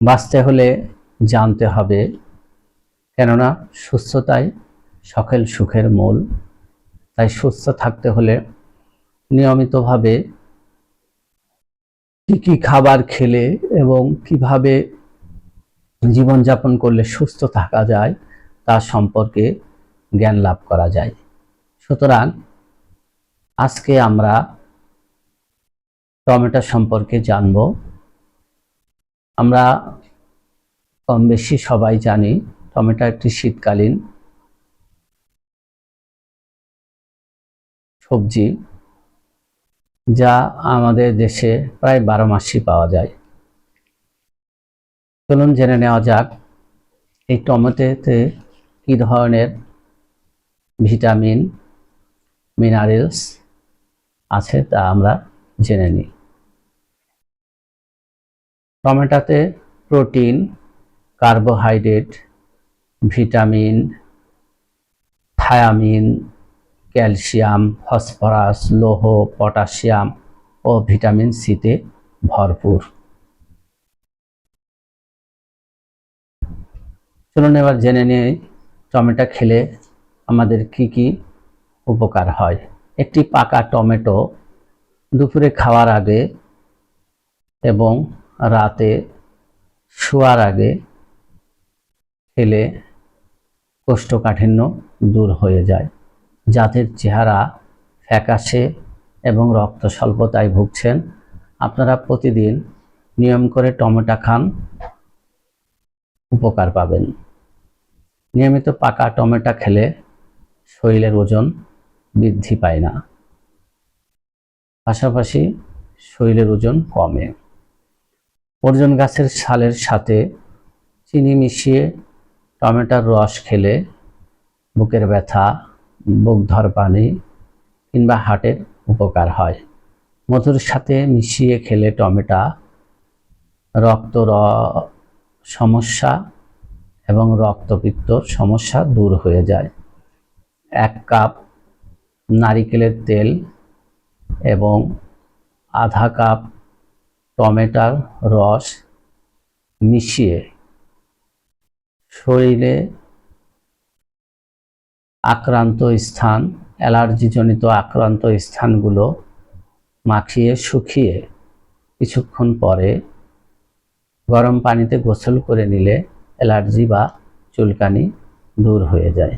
বাঁচতে হলে জানতে হবে, কেননা সুস্থতাই সকল সুখের মূল। তাই সুস্থ থাকতে হলে নিয়মিতভাবে কি কি খাবার খেলে এবং কিভাবে জীবনযাপন করলে সুস্থ থাকা যায় তা সম্পর্কে জ্ঞান লাভ করা যায়। সুতরাং আজকে আমরা টমেটো সম্পর্কে জানব। আমরা কম বেশি সবাই জানি টমেটো একটি শীতকালীন সবজি, যা আমাদের দেশে প্রায় 12 মাসই পাওয়া যায়। চলুন জেনে নেওয়া যাক এই টমেটোতে কী ধরনের ভিটামিন মিনারেলস আছে তা আমরা জেনে নিই। টমেটোতে protein, carbohydrate, vitamin, thymine, calcium, phosphorus, লৌহ, পটাশিয়াম ও ভিটামিন সিতে ভরপুর। চলুন এবার জেনে নিই টমেটো খেলে আমাদের কি কি উপকার হয়। একটি পাকা টমেটো দুপুরে খাওয়ার আগে এবং রাতে শোয়ার আগে খেলে কোষ্ঠকাঠিন্য দূর হয়ে যায়। যাদের চেহারা ফ্যাকাশে এবং রক্ত স্বল্পতায় ভুগছেন, আপনারা প্রতিদিন নিয়ম করে টমেটো খান, উপকার পাবেন। নিয়মিত পাকা টমেটো খেলে শরীরের ওজন বৃদ্ধি পায় না, পাশাপাশি শরীরের ওজন কমে। অর্জুন গাছের ছালের সাথে চিনি মিশিয়ে টমেটোর রস খেলে বুকের ব্যথা, বুক ধরপানি কিংবা হার্টের উপকার হয়। মধুর সাথে মিশিয়ে খেলে টমেটো রক্ত সমস্যা এবং রক্তপিত্তর সমস্যা দূর হয়ে যায়। 1 কাপ নারিকেলের তেল এবং আধা কাপ টমেটোর রস মিশিয়ে শরীরে আক্রান্ত স্থান, অ্যালার্জিজনিত আক্রান্ত স্থানগুলো মাখিয়ে শুকিয়ে কিছুক্ষণ পরে গরম পানিতে গোসল করে নিলে অ্যালার্জি বা চুলকানি দূর হয়ে যায়।